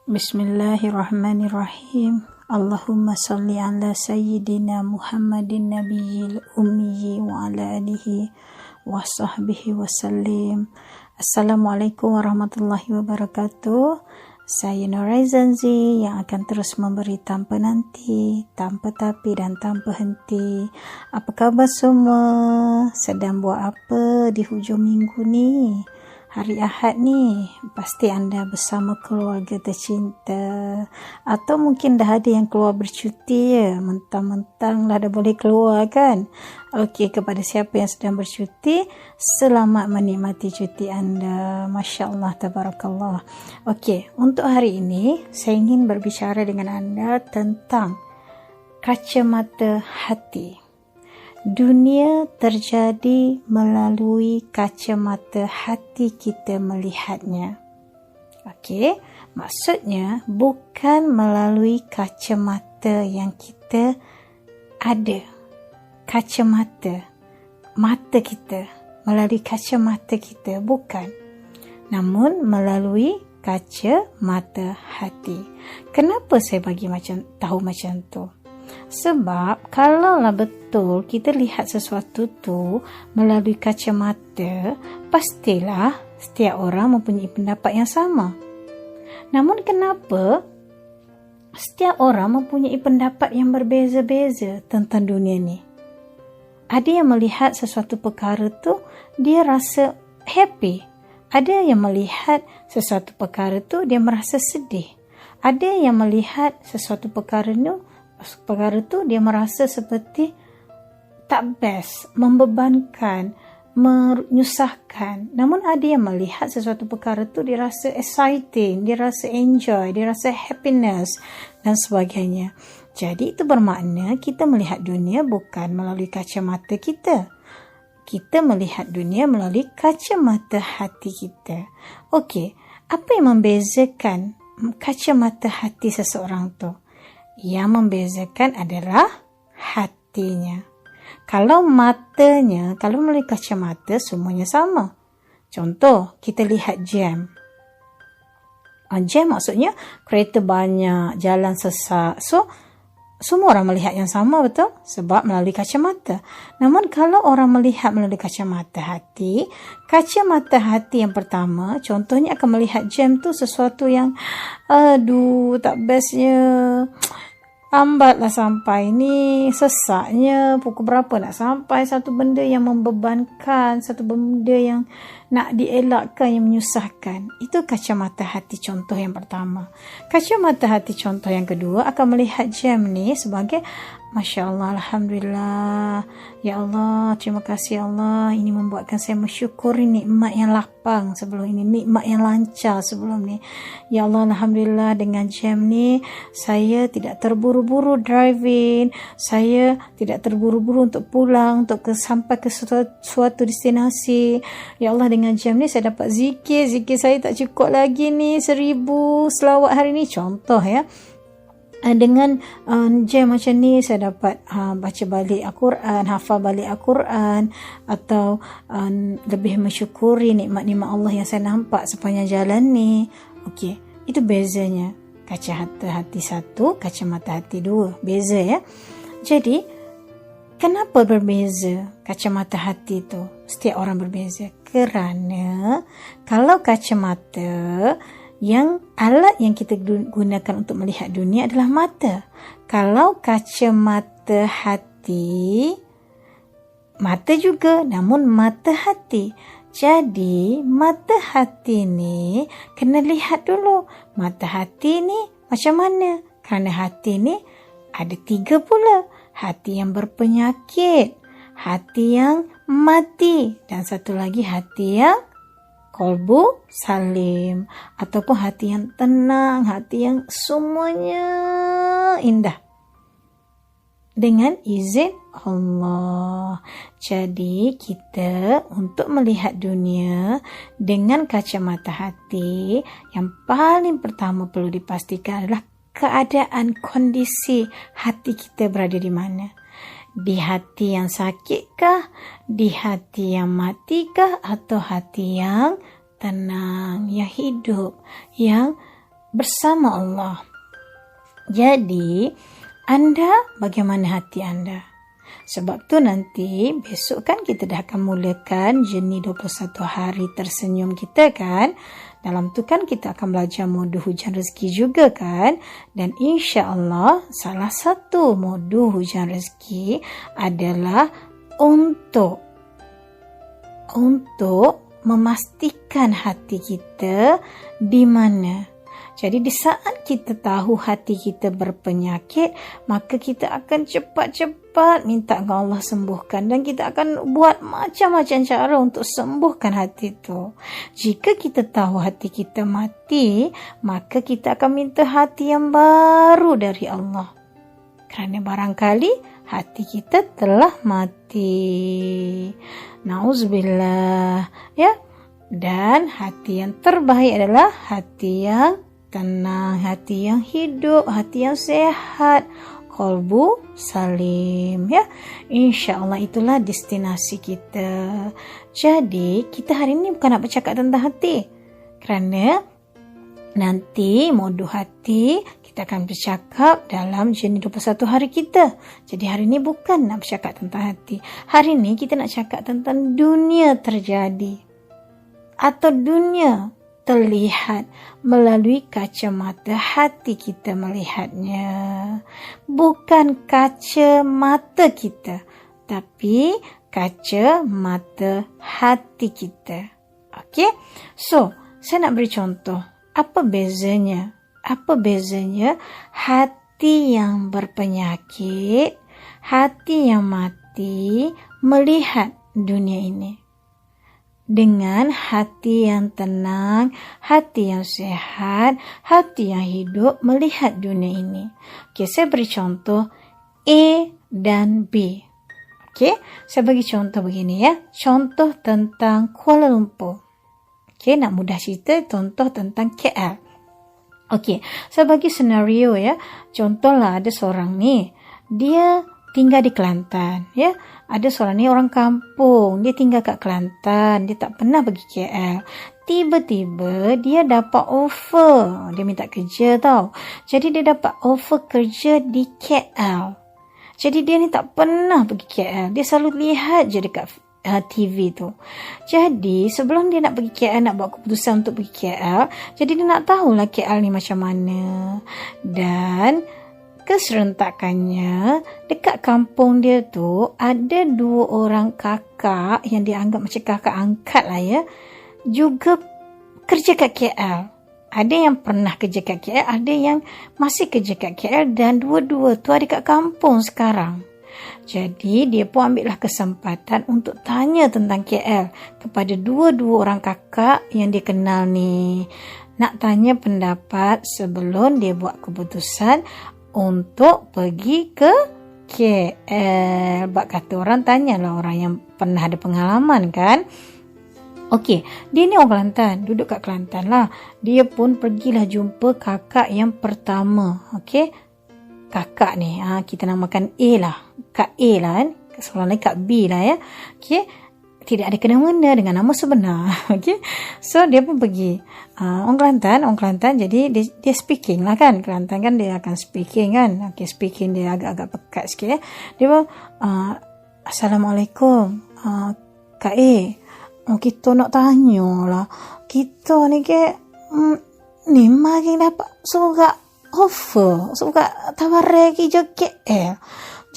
Bismillahirrahmanirrahim. Allahumma salli ala sayyidina Muhammadin nabiyil ummi wa ala alihi wa sahbihi wa sallim. Assalamualaikum warahmatullahi wabarakatuh. Saya Nurai Zanzi yang akan terus memberi tanpa nanti, tanpa tapi dan tanpa henti. Apa khabar semua? Sedang buat apa di hujung minggu ni? Hari Ahad ni, pasti anda bersama keluarga tercinta. Atau mungkin dah ada yang keluar bercuti ya. Mentang-mentang dah boleh keluar kan. Okey, kepada siapa yang sedang bercuti, selamat menikmati cuti anda. Masya Allah, tabarakallah. Okey, untuk hari ini, saya ingin berbicara dengan anda tentang kacamata hati. Dunia terjadi melalui kacamata hati kita melihatnya. Okey, maksudnya bukan melalui kacamata yang kita ada. Kacamata, mata kita, melalui kacamata kita, bukan. Namun melalui kacamata hati. Kenapa saya bagi tahu macam tu? Sebab kalaulah betul kita lihat sesuatu tu melalui kacamata, pastilah setiap orang mempunyai pendapat yang sama. Namun kenapa setiap orang mempunyai pendapat yang berbeza-beza tentang dunia ni? Ada yang melihat sesuatu perkara tu dia rasa happy. Ada yang melihat sesuatu perkara tu dia merasa sedih. Ada yang melihat sesuatu perkara tu dia merasa seperti tak best, membebankan, menyusahkan. Namun ada yang melihat sesuatu perkara tu dia rasa exciting, dia rasa enjoy, dia rasa happiness dan sebagainya. Jadi itu bermakna kita melihat dunia bukan melalui kacamata kita. Kita melihat dunia melalui kacamata hati kita. Okey, apa yang membezakan kacamata hati seseorang tu? Yang membezakan adalah hatinya. Kalau matanya, kalau melalui kacamata semuanya sama. Contoh, kita lihat jam. Jam maksudnya kereta banyak, jalan sesak. So, semua orang melihat yang sama, betul? Sebab melalui kacamata. Namun kalau orang melihat melalui kacamata hati yang pertama, contohnya akan melihat jam tu sesuatu yang aduh, tak bestnya. Lambatlah sampai ni, sesaknya, pukul berapa nak sampai, satu benda yang membebankan, satu benda yang nak dielakkan, yang menyusahkan. Itu kacamata hati contoh yang pertama. Kacamata hati contoh yang kedua akan melihat jam ni sebagai Masya Allah, Alhamdulillah. Ya Allah, terima kasih Allah. Ini membuatkan saya mensyukuri nikmat yang lapang sebelum ini. Nikmat yang lancar sebelum ni. Ya Allah, Alhamdulillah dengan jam ni, saya tidak terburu-buru driving. Saya tidak terburu-buru untuk pulang, untuk sampai ke suatu destinasi. Ya Allah, dengan jam ni saya dapat zikir. Zikir saya tak cukup lagi ni. 1000 selawat hari ni. Contoh ya. Dengan jam macam ni saya dapat baca balik Al-Quran, hafal balik Al-Quran, atau lebih mensyukuri nikmat-nikmat Allah yang saya nampak sepanjang jalan ni. Okey, itu bezanya. Kacamata hati satu, kacamata hati dua. Beza ya. Jadi, kenapa berbeza kacamata hati tu? Setiap orang berbeza. Kerana kalau kacamata, yang alat yang kita gunakan untuk melihat dunia adalah mata. Kalau kacamata hati, mata juga, namun mata hati. Jadi mata hati ni kena lihat dulu. Mata hati ni macam mana? Kerana hati ni ada 3 pula. Hati yang berpenyakit, hati yang mati, dan satu lagi hati yang qalbu salim, ataupun hati yang tenang, hati yang semuanya indah dengan izin Allah. Jadi kita untuk melihat dunia dengan kacamata hati, yang paling pertama perlu dipastikan adalah keadaan, kondisi hati kita berada di mana. Di hati yang sakitkah? Di hati yang matikah? Atau hati yang tenang, yang hidup, yang bersama Allah. Jadi, anda bagaimana hati anda? Sebab tu nanti besok kan kita dah akan mulakan journey 21 hari tersenyum kita kan. Dalam tu kan kita akan belajar modul hujan rezeki juga kan. Dan insya-Allah salah satu modul hujan rezeki adalah untuk memastikan hati kita di mana. Jadi di saat kita tahu hati kita berpenyakit, maka kita akan cepat-cepat minta ke Allah sembuhkan, dan kita akan buat macam-macam cara untuk sembuhkan hati itu. Jika kita tahu hati kita mati, maka kita akan minta hati yang baru dari Allah. Kerana barangkali hati kita telah mati. Nauzubillah, ya. Dan hati yang terbaik adalah hati yang tenang, hati yang hidup, hati yang sehat, qalbu salim, ya. InsyaAllah itulah destinasi kita. Jadi kita hari ini bukan nak bercakap tentang hati, kerana nanti modul hati kita akan bercakap dalam journey 21 hari kita. Jadi hari ini bukan nak bercakap tentang hati. Hari ini kita nak cakap tentang dunia terjadi atau dunia terlihat melalui kacamata hati kita melihatnya. Bukan kaca mata kita, tapi kaca mata hati kita. Okey? So, saya nak beri contoh. Apa bezanya? Apa bezanya hati yang berpenyakit, hati yang mati melihat dunia ini, dengan hati yang tenang, hati yang sehat, hati yang hidup melihat dunia ini. Okey, saya beri contoh A dan B. Okey, saya bagi contoh begini ya. Contoh tentang Kuala Lumpur. Okey, nak mudah cerita, contoh tentang KL. Okey, saya bagi senario ya. Contohlah ada seorang ni, dia tinggal di Kelantan, ya. Ada seorang ni orang kampung, dia tinggal kat Kelantan, dia tak pernah pergi KL. Tiba-tiba dia dapat offer, dia minta kerja tau. Jadi dia dapat offer kerja di KL. Jadi dia ni tak pernah pergi KL, dia selalu lihat je dekat TV tu. Jadi sebelum dia nak pergi KL, nak buat keputusan untuk pergi KL, jadi dia nak tahulah KL ni macam mana. Dan keserentakannya, dekat kampung dia tu ada 2 orang kakak yang dia anggap macam kakak angkat lah ya, juga kerja kat KL. Ada yang pernah kerja kat KL, ada yang masih kerja kat KL, dan dua-dua tu ada kat kampung sekarang. Jadi dia pun ambillah kesempatan untuk tanya tentang KL kepada 2 orang kakak yang dia kenal ni. Nak tanya pendapat sebelum dia buat keputusan untuk pergi ke KL. Bak kata orang, tanyalah orang yang pernah ada pengalaman kan. Okey, dia ni orang Kelantan, duduk kat Kelantan lah. Dia pun pergilah jumpa kakak yang pertama. Okey, kakak ni kita namakan A lah, Kak A lah kan. Seorang lain Kak B lah ya. Okey, tidak ada kena-mena dengan nama sebenar. Okey, so dia pun pergi. Orang Kelantan, jadi dia speaking lah kan. Kelantan kan dia akan speaking kan. Okey, speaking dia agak-agak pekat sikit ya. Dia pun Assalamualaikum Kak A. Kita nak tanya lah, kita ni ke ni mari dapat surat offer, surat tawaran kerja KL.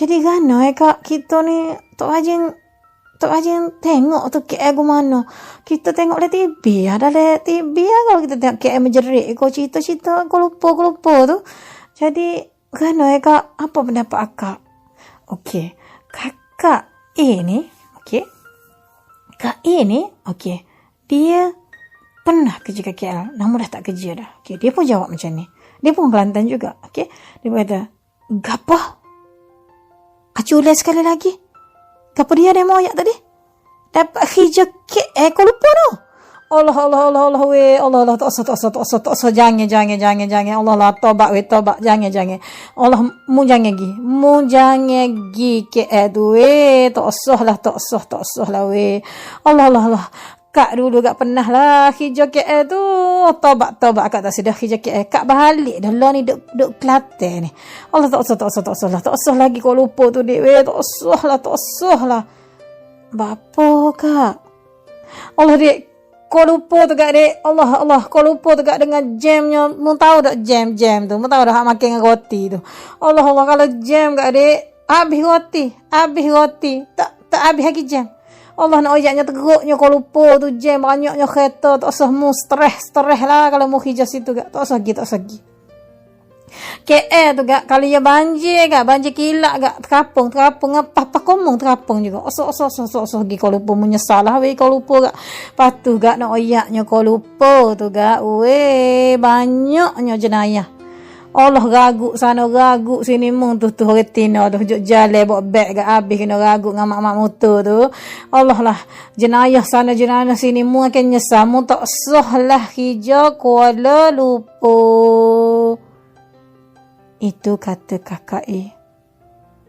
Jadi kan Kak, kita ni Tok Hajin tengok tu KL ke mana. Kita tengok le TV, ada le TV kalau kita tengok KL menjerit kau cerita-cerita kau lupa tu. Jadi kan Kak, apa pendapat akak? Okey, kakak A ni, okey. Kak A ni, okey, dia pernah kerja kat KL, namun dah tak kerja dah. Okey, dia pun jawab macam ni. Dia pun Kelantan juga, okey. Dia pun kata, "Gapah? Acu ulang sekali lagi. Gapa dia moyak tadi? Dapat kerja KL, kau lupa tu." Allah we, Allah tak usah, jangan. Allah tobat we, jangan. Allah mu jangan gi KL tu we, tak usah lah we. Allah. Kak dulu kak pernah lah hijau KL tu. Tobat kak tak sudah hijau KL. Kak balik dah lah ni duk Kelantan ni. Allah tak usah lagi kau lupa tu dek. Tak usah lah. Bapa kak. Allah dek. Kau lupa tu kak dek. Allah kau lupa tu kak dengan jamnya. Mu tahu tak jam tu. Mu tahu dah hak makan dengan roti tu. Allah kalau jam kak dek. Habis roti. Tak habis lagi jam. Allah nak ajaknya teruknya kau lupa tu jam banyaknya kereta. Tak usah mu stres lah kalau mu hijau situ kak. Tak usah pergi. KL tu kak, kalau ya banjir kilak kak, terapung apa komong terapung juga. Osok pergi kau lupa menyesal lah weh kau lupa kak. Patu kak nak ayaknya kau lupa tu kak, weh banyaknya jenayah. Allah ragu sana ragu sini mung tu retina tu juk jalan bawa beg kak habis kena ragu dengan mak motor tu. Allah lah jenayah sana jenayah sini mung akan nyesal mung tak sah lah hijau Kuala Lumpur. Itu kata kakak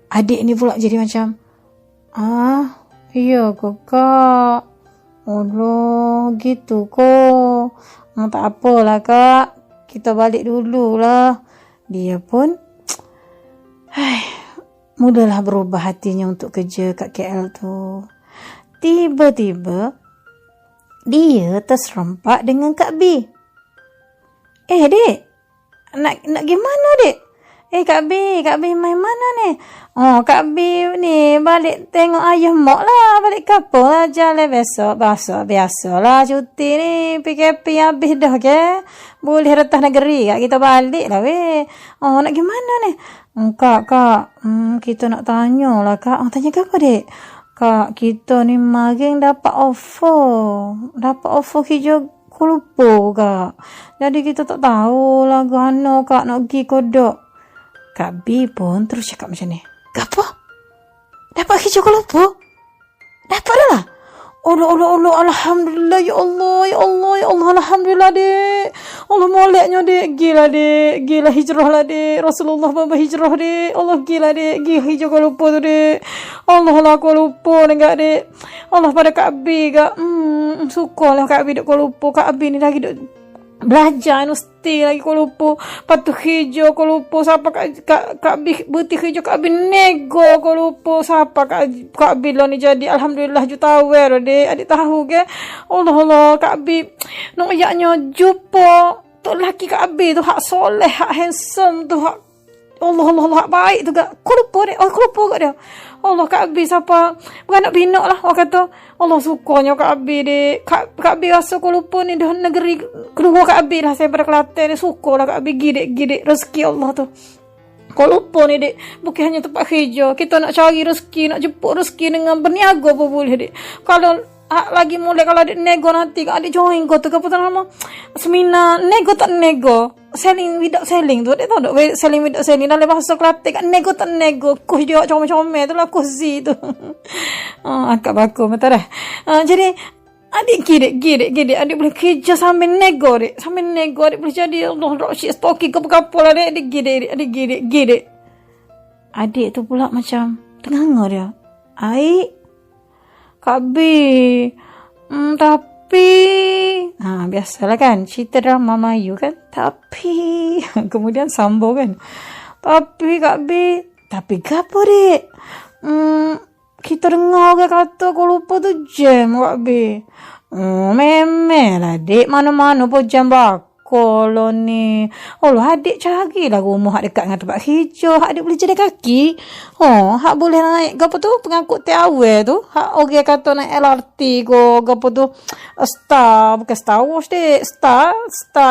adik ni pula jadi macam iya kakak. Allah gitu kok. Tak apalah kak, kita balik dululah. Dia pun mudahlah berubah hatinya untuk kerja kat KL tu. Tiba-tiba dia terserempak dengan Kak B. Dek, nak gimana dek? Kak B main mana ni? Oh, Kak B ni balik tengok ayah mak lah. Balik kapal lah, jalan biasa lah cuti ni. PKP habis dah ke? Boleh retah negeri kak, kita balik lah weh. Oh, nak gimana ni? Kak, kita nak tanya lah kak. Tanya ke apa dek? Kak, kita ni magang dapat offer hijau Kuala kak. Jadi kita tak tahu lah gana kak nak pergi kodok. Kak B pun terus cakap macam ni. Apa? Dapat hijau Kuala Lumpur? Dapat dah lah. Allah, alhamdulillah ya Allah, alhamdulillah dek. Allah moleknya dek, gila hijrah lah dek. Rasulullah bapa hijrah dek. Allah gila dek, gila hijau Kuala Lumpur tu dek. Allah lah Kuala Lumpur enggak dek. Allah pada Kak B kak. Sukalah Kak B dek Kuala Lumpur. Kak B ni lagi dek belajar universiti lagi Kuala Lumpur. Patu hijau Kuala Lumpur. Siapa Kak B berhenti hijau Kak B nego Kuala Lumpur. Siapa Kak B lah ni jadi alhamdulillah juta aware dek. Adik tahu ke? Allah Kak B nak ayaknya jumpa tu lelaki Kak B tu hak soleh, hak handsome tu, hak Allah hak baik tu kak. Kuala Lumpur dek. Kuala Lumpur kat dia. Allah Kak B siapa beranak pinak lah orang kata. Allah sukanya Kak B dek. Kak B rasa Kuala Lumpur ni dah negeri kedua Kak B dah. Saya pada Kelantan ni suka lah Kak B. Gidek rezeki Allah tu. Kuala Lumpur ni dek bukan hanya tempat hijau. Kita nak cari rezeki, nak jemput rezeki dengan berniaga pun boleh dek. Kalau lagi mulai kalau adik nego nanti adik join kau tu apa nama seminar nego tak nego selling without selling tu adik tahu tak selling without selling dalam bahasa Kelantan kan nego tak nego kus dia comel-comel tu lah kus Z tu akak baku betul dah. Jadi adik gidek adik boleh kerja sambil nego adik adik boleh jadi Allah dropship stocking apa-apa lah adik gidek adik tu pula macam tengah dia Kak B, tapi biasalah kan cerita drama Melayu kan. Tapi kemudian sambung kan. Tapi Kak B, tapi gapo dek? Kita dengar ke kata Kuala Lumpur tu jam Kak B. Memang lah dek, mana-mana pun jam bakal ni. Allah adik carilah rumah hak dekat dengan tempat hijau. Hak adik boleh jalan kaki. Hak boleh naik apa tu pengangkut TAW tu. Hak orang kata naik LRT ko apa tu bukan Star Wars dek. Star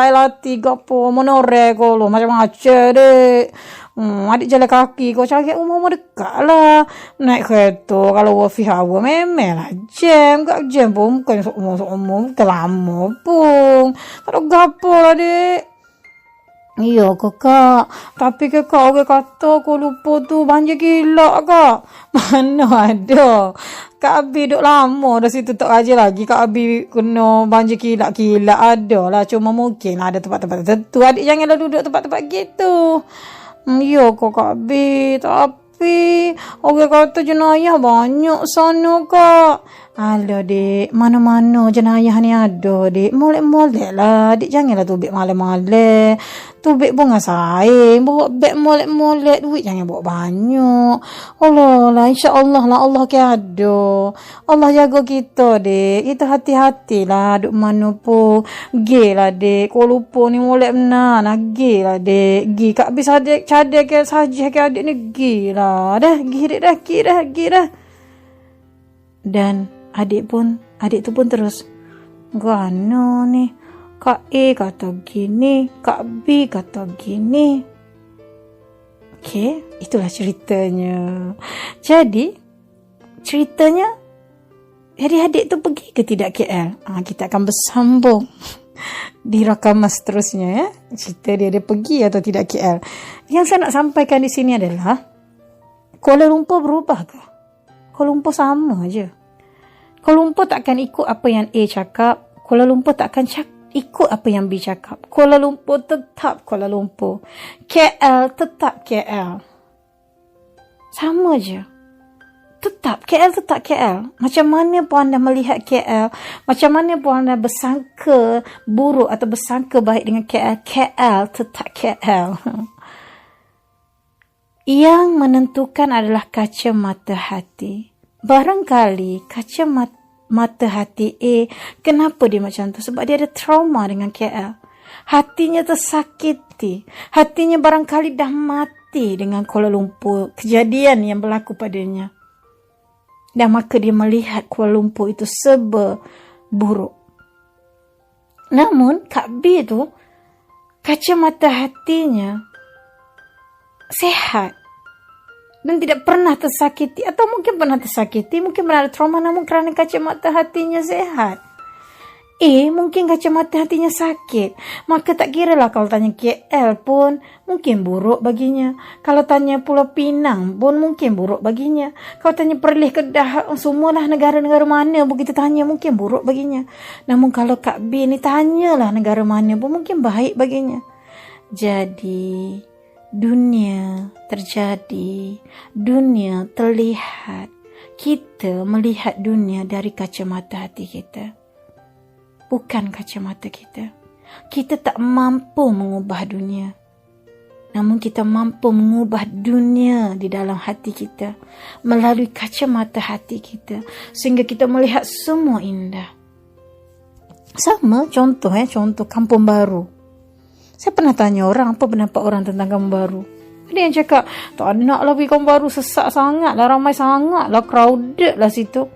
LRT gapo monorail ko lo macam-macam dek. Adik jalan kaki kau cari rumah dekat lah. Naik kereta kalau wifi hawa memang lah jam. Kat jam pun bukan umum bukan lama pun. Tak ada gapo lah dek. Iya kakak. Tapi kakak orang kata Kuala Lumpur tu banjir gila kak. Mana ada. Kak Abi duduk lama dah situ tak raja lagi. Kak Abi kena banjir gila ada lah. Cuma mungkin ada tempat-tempat tertentu. Adik janganlah duduk tempat-tempat gitu. Ya Kak B, tapi orang kata jenayah banyak sana kak. Alah dek, mana-mana jenayah ni ada dek. Molek-molek lah dek, janganlah tubik malek-malek. Tubik bunga saing, bawa beg molek-molek, duit jangan bawa banyak. Allah lah, insya-Allah lah Allah ke ada. Allah jaga kita dek. Kita hati-hatilah duk mana pun. Gi lah dek, kau lupa ni molek benar. Nah gi lah dek. Gi kak habis adik cadek ke sajih ke adik ni, gi lah. Dah gi dek dah, gi dah. Dan adik tu pun terus, gana ni, Kak A kata gini, Kak B kata gini. Okey, itulah ceritanya. Jadi ceritanya, adik-adik tu pergi ke tidak KL? Kita akan bersambung di rakaman seterusnya ya. Cerita dia pergi atau tidak KL. Yang saya nak sampaikan di sini adalah, Kuala Lumpur berubah ke? Kuala Lumpur sama aja. Kuala Lumpur takkan ikut apa yang A cakap. Kuala Lumpur takkan ikut apa yang B cakap. Kuala Lumpur tetap Kuala Lumpur. KL tetap KL. Sama je. Tetap KL. Macam mana pun anda melihat KL, macam mana pun anda bersangka buruk atau bersangka baik dengan KL, KL tetap KL. Yang menentukan adalah kacamata hati. Barangkali kacamata hati A, kenapa dia macam tu? Sebab dia ada trauma dengan KL. Hatinya tersakiti. Hatinya barangkali dah mati dengan Kuala Lumpur, kejadian yang berlaku padanya. Dan maka dia melihat Kuala Lumpur itu serba buruk. Namun Kak B tu, kacamata hatinya sehat. Dan tidak pernah tersakiti. Atau mungkin pernah tersakiti, mungkin pernah ada trauma, namun kerana kacamata hatinya sehat. Mungkin kacamata hatinya sakit. Maka tak kira lah kalau tanya KL pun mungkin buruk baginya. Kalau tanya Pulau Pinang pun mungkin buruk baginya. Kalau tanya Perlis, Kedah, semualah negara-negara mana pun kita tanya mungkin buruk baginya. Namun kalau Kak B ni tanyalah negara mana pun mungkin baik baginya. Jadi dunia terjadi, dunia terlihat. Kita melihat dunia dari kacamata hati kita, bukan kacamata kita. Kita tak mampu mengubah dunia, namun kita mampu mengubah dunia di dalam hati kita melalui kacamata hati kita, sehingga kita melihat semua indah. Sama contoh Kampung Baru. Saya pernah tanya orang, apa pendapat orang tentang Kampung Baru. Ada yang cakap, tak nak lah pergi Kampung Baru, sesak sangat lah, ramai sangat lah, crowded lah situ.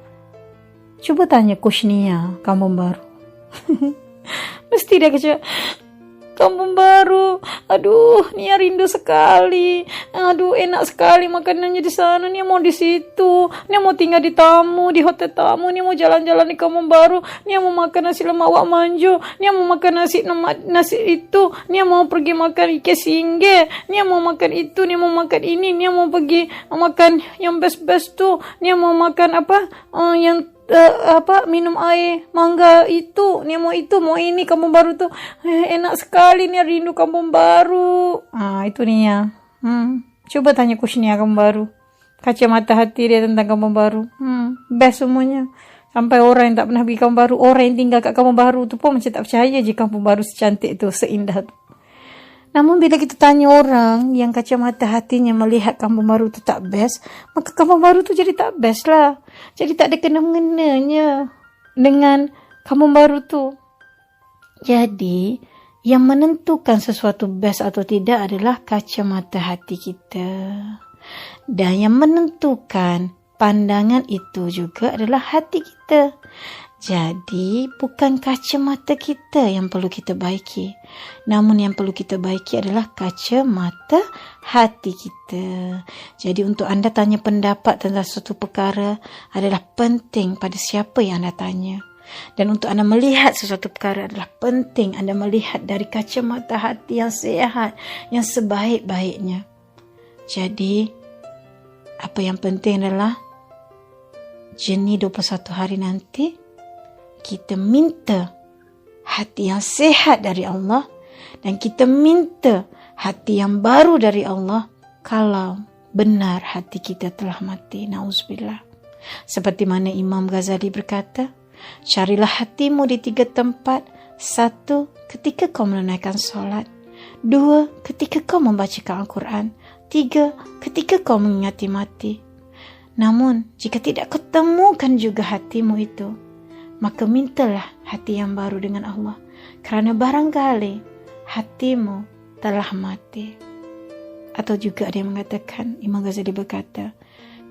Cuba tanya Coach Nia Kampung Baru. Mesti dia kata, Kampung Baru, aduh Nia rindu sekali, aduh enak sekali makanannya di sana, Nia mau di situ, Nia mau tinggal di tamu, di hotel tamu, Nia mau jalan-jalan di Kampung Baru, Nia mau makan nasi lemak wak manjo, Nia mau makan nasi itu, Nia mau pergi makan ikan singgih, Nia mau makan itu, Nia mau makan ini, Nia mau pergi makan yang best-best tu, Nia mau makan minum air mangga itu, Nia mau itu, mau ini. Kampung Baru tu enak sekali, Nia rindu Kampung Baru. Itu Nia. Coba tanya Coach Nia Kampung Baru, kacamata hati dia tentang Kampung Baru. Best semuanya. Sampai orang yang tak pernah pergi Kampung Baru, orang yang tinggal kat Kampung Baru tu pun macam tak percaya je Kampung Baru secantik tu, seindah tu. Namun bila kita tanya orang yang kacamata hatinya melihat Kampung Baru tu tak best, maka Kampung Baru tu jadi tak best lah. Jadi tak ada kena-mengenanya dengan Kampung Baru tu. Jadi yang menentukan sesuatu best atau tidak adalah kacamata hati kita. Dan yang menentukan pandangan itu juga adalah hati kita. Jadi bukan kacamata kita yang perlu kita baiki, namun yang perlu kita baiki adalah kacamata hati kita. Jadi untuk anda tanya pendapat tentang suatu perkara adalah penting pada siapa yang anda tanya. Dan untuk anda melihat sesuatu perkara adalah penting anda melihat dari kacamata hati yang sehat, yang sebaik-baiknya. Jadi apa yang penting adalah Jeni 21 hari nanti kita minta hati yang sehat dari Allah, dan kita minta hati yang baru dari Allah kalau benar hati kita telah mati. Nauzubillah. Seperti mana Imam Ghazali berkata, carilah hatimu di 3 tempat. 1, ketika kau menunaikan solat. 2, ketika kau membacakan Al-Quran. 3, ketika kau mengingati mati. Namun, jika tidak ketemukan juga hatimu itu, maka mintalah hati yang baru dengan Allah. Kerana barangkali hatimu telah mati. Atau juga ada yang mengatakan, Imam Ghazali berkata,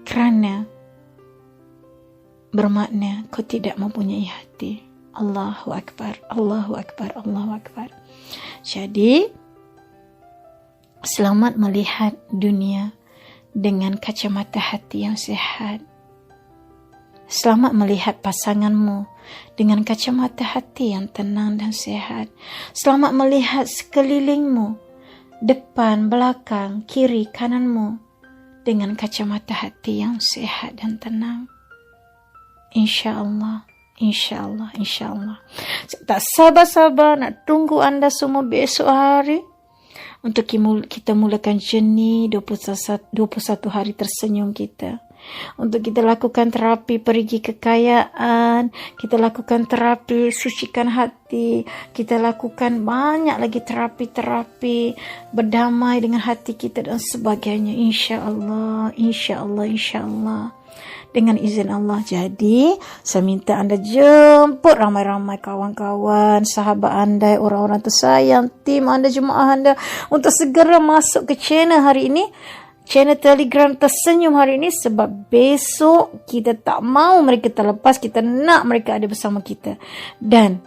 kerana bermakna kau tidak mempunyai hati. Allahu Akbar, Allahu Akbar, Allahu Akbar. Jadi, selamat melihat dunia dengan kacamata hati yang sehat. Selamat melihat pasanganmu dengan kacamata hati yang tenang dan sehat. Selamat melihat sekelilingmu, depan, belakang, kiri, kananmu dengan kacamata hati yang sehat dan tenang. InsyaAllah, InsyaAllah, InsyaAllah. Saya tak sabar-sabar nak tunggu anda semua besok hari untuk kita mulakan journey 21 hari tersenyum kita. Untuk kita lakukan terapi perigi kekayaan, kita lakukan terapi sucikan hati, kita lakukan banyak lagi terapi-terapi berdamai dengan hati kita dan sebagainya. InsyaAllah, InsyaAllah, InsyaAllah. Dengan izin Allah. Jadi, saya minta anda jemput ramai-ramai kawan-kawan, sahabat anda, orang-orang tersayang, tim anda, jemaah anda untuk segera masuk ke channel hari ini. Channel Telegram Tersenyum hari ini, sebab besok kita tak mau mereka terlepas, kita nak mereka ada bersama kita. Dan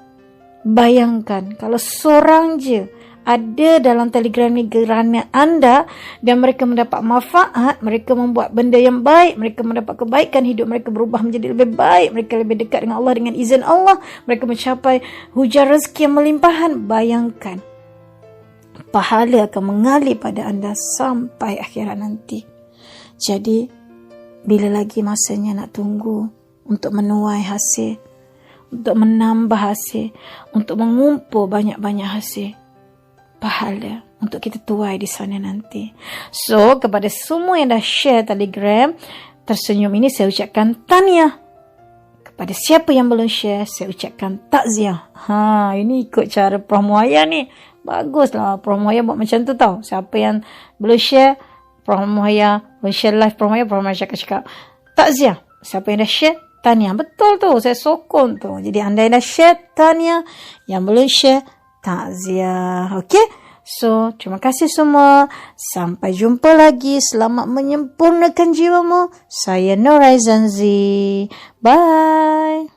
bayangkan kalau seorang je ada dalam Telegram ni kerana anda dan mereka mendapat manfaat, mereka membuat benda yang baik, mereka mendapat kebaikan, hidup mereka berubah menjadi lebih baik, mereka lebih dekat dengan Allah dengan izin Allah, mereka mencapai hujan rezeki yang melimpahan. Bayangkan, pahala akan mengalir pada anda sampai akhirat nanti. Jadi, bila lagi masanya nak tunggu untuk menuai hasil, untuk menambah hasil, untuk mengumpul banyak-banyak hasil, pahala untuk kita tuai di sana nanti. So, kepada semua yang dah share Telegram Tersenyum ini, saya ucapkan tahniah. Kepada siapa yang belum share, saya ucapkan takziah. Ini ikut cara Prof Muhayya ni. Baguslah Prof Muhayya buat macam tu tau. Siapa yang belum share, Prof Muhayya belum share live Prof Muhayya cakap takziah. Siapa yang dah share, tahniah. Betul tu, saya sokong tu. Jadi anda yang dah share, tahniah. Yang belum share, takziah. Okey? So, terima kasih semua. Sampai jumpa lagi. Selamat menyempurnakan jiwamu. Saya Nur Aizanzi. Bye.